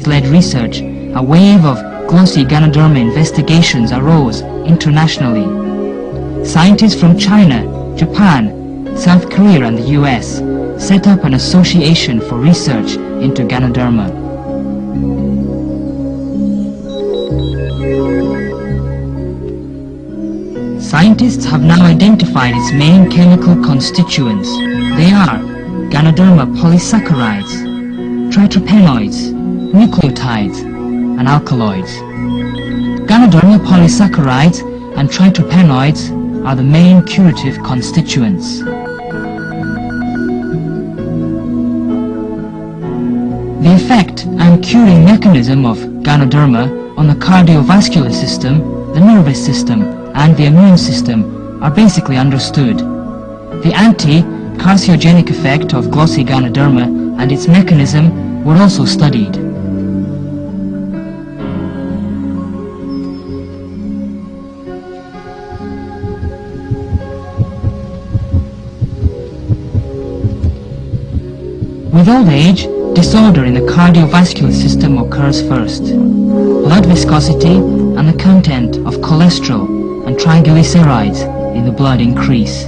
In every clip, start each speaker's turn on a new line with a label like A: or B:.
A: led research, a wave of glossy Ganoderma investigations arose internationally. Scientists from China, Japan, South Korea and the US set up an association for research into Ganoderma. Scientists have now identified its main chemical constituents. They are Ganoderma polysaccharides, tritropenoids, nucleotides, and alkaloids. Ganoderma polysaccharides and tritropenoids are the main curative constituents. The effect and curing mechanism of Ganoderma on the cardiovascular system, the nervous system, and the immune system are basically understood. The anti-carcinogenic effect of glossy Ganoderma and its mechanism were also studied. With old age, disorder in the cardiovascular system occurs first. Blood viscosity and the content of cholesterol and triglycerides in the blood increase.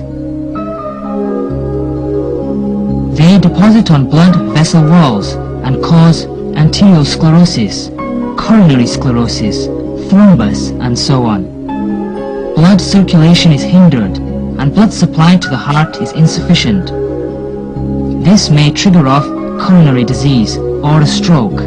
A: They deposit on blood vessel walls and cause arteriosclerosis, coronary sclerosis, thrombus, and so on. Blood circulation is hindered and blood supply to the heart is insufficient. This may trigger off coronary disease or a stroke.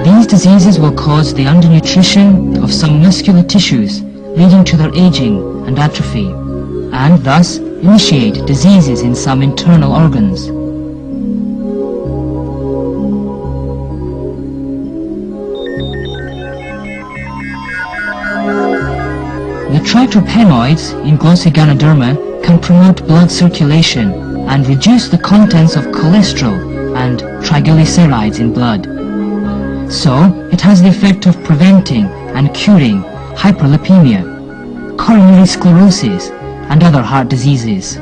A: These diseases will cause the undernutrition of some muscular tissues, leading to their aging and atrophy, and thus initiate diseases in some internal organs. The tritropenoids in glossy Ganoderma can promote blood circulation and reduce the contents of cholesterol and triglycerides in blood. So, it has the effect of preventing and curing hyperlipemia, coronary sclerosis, and other heart diseases.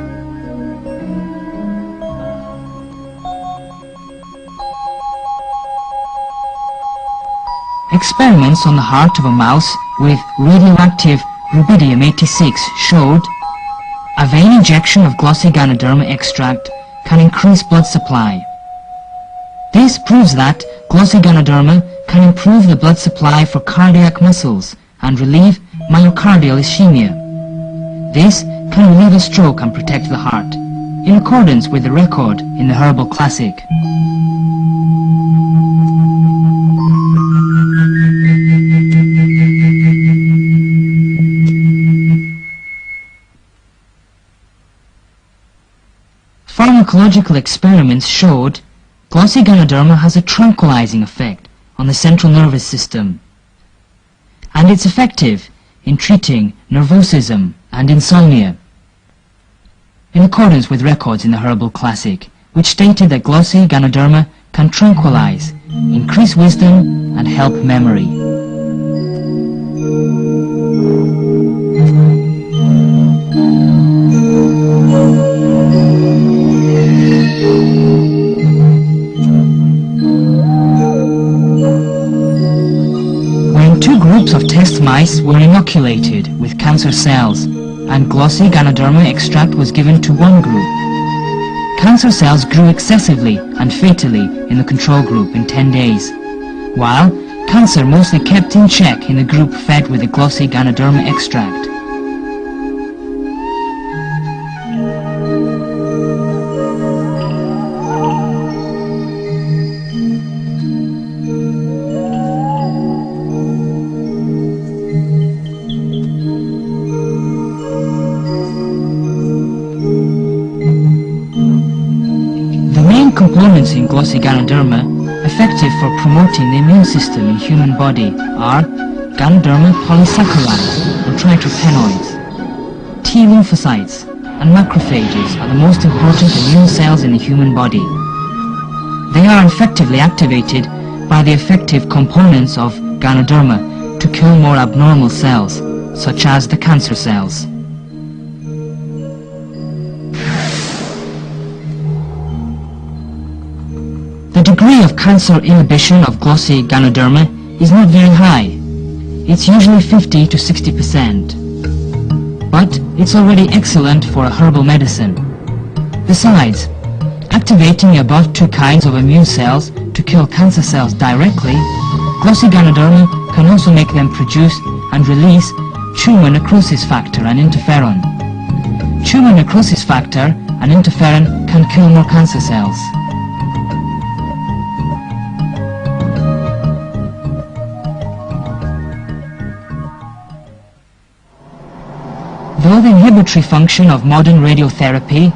A: Experiments on the heart of a mouse with radioactive rubidium-86 showed a vein injection of glossy Ganoderma extract can increase blood supply. This proves that glossy Ganoderma can improve the blood supply for cardiac muscles and relieve myocardial ischemia. This can relieve a stroke and protect the heart, in accordance with the record in the Herbal Classic. Pharmacological experiments showed glossy Ganoderma has a tranquilizing effect on the central nervous system, and it's effective in treating nervosism and insomnia, in accordance with records in the Herbal Classic, which stated that glossy Ganoderma can tranquilize, increase wisdom, and help memory. Two groups of test mice were inoculated with cancer cells, and glossy Ganoderma extract was given to one group. Cancer cells grew excessively and fatally in the control group in 10 days, while cancer mostly kept in check in the group fed with the glossy Ganoderma extract. Components in glossy Ganoderma effective for promoting the immune system in human body are Ganoderma polysaccharides and tritropenoids. T lymphocytes and macrophages are the most important immune cells in the human body. They are effectively activated by the effective components of Ganoderma to kill more abnormal cells, such as the cancer cells. degree of cancer inhibition of glossy Ganoderma is not very high. It's usually 50 to 60%. But it's already excellent for a herbal medicine. Besides, activating above two kinds of immune cells to kill cancer cells directly, glossy Ganoderma can also make them produce and release tumor necrosis factor and interferon. Tumor necrosis factor and interferon can kill more cancer cells. Though the inhibitory function of modern radiotherapy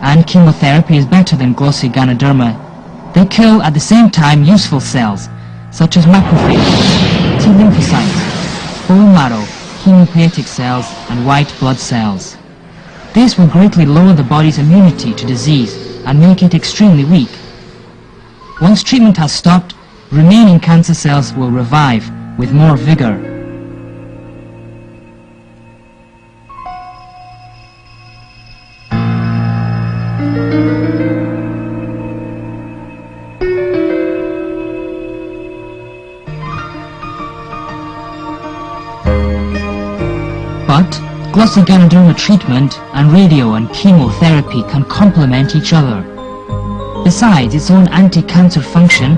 A: and chemotherapy is better than glossy Ganoderma, they kill at the same time useful cells such as macrophages, T lymphocytes, bone marrow, hematopoietic cells and white blood cells. This will greatly lower the body's immunity to disease and make it extremely weak. Once treatment has stopped, remaining cancer cells will revive with more vigor. But glossy Ganoderma treatment and radio and chemotherapy can complement each other. Besides its own anti-cancer function,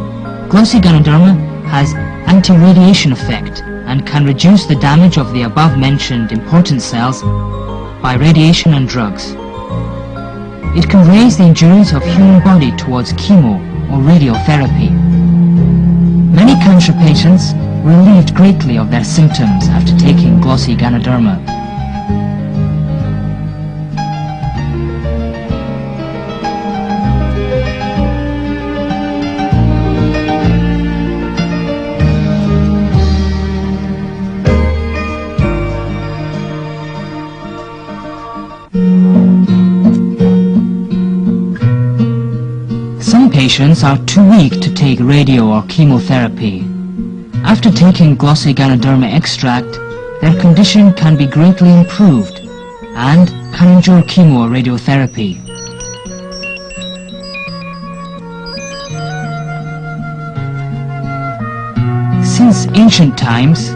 A: glossy Ganoderma has anti-radiation effect and can reduce the damage of the above-mentioned important cells by radiation and drugs. It can raise the endurance of human body towards chemo or radiotherapy. Many cancer patients relieved greatly of their symptoms after taking glossy Ganoderma. Some patients are too weak to take radio or chemotherapy. After taking glossy Ganoderma extract, their condition can be greatly improved and can endure chemo or radiotherapy. Since ancient times,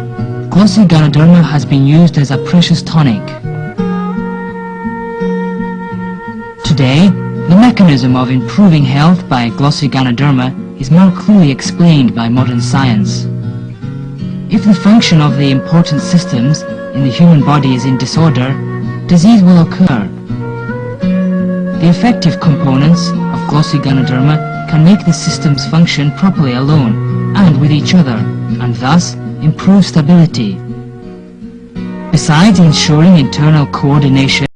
A: glossy Ganoderma has been used as a precious tonic. Today, the mechanism of improving health by glossy Ganoderma is more clearly explained by modern science. If the function of the important systems in the human body is in disorder, disease will occur. The effective components of glossy Ganoderma can make the systems function properly alone and with each other, and thus improve stability. Besides ensuring internal coordination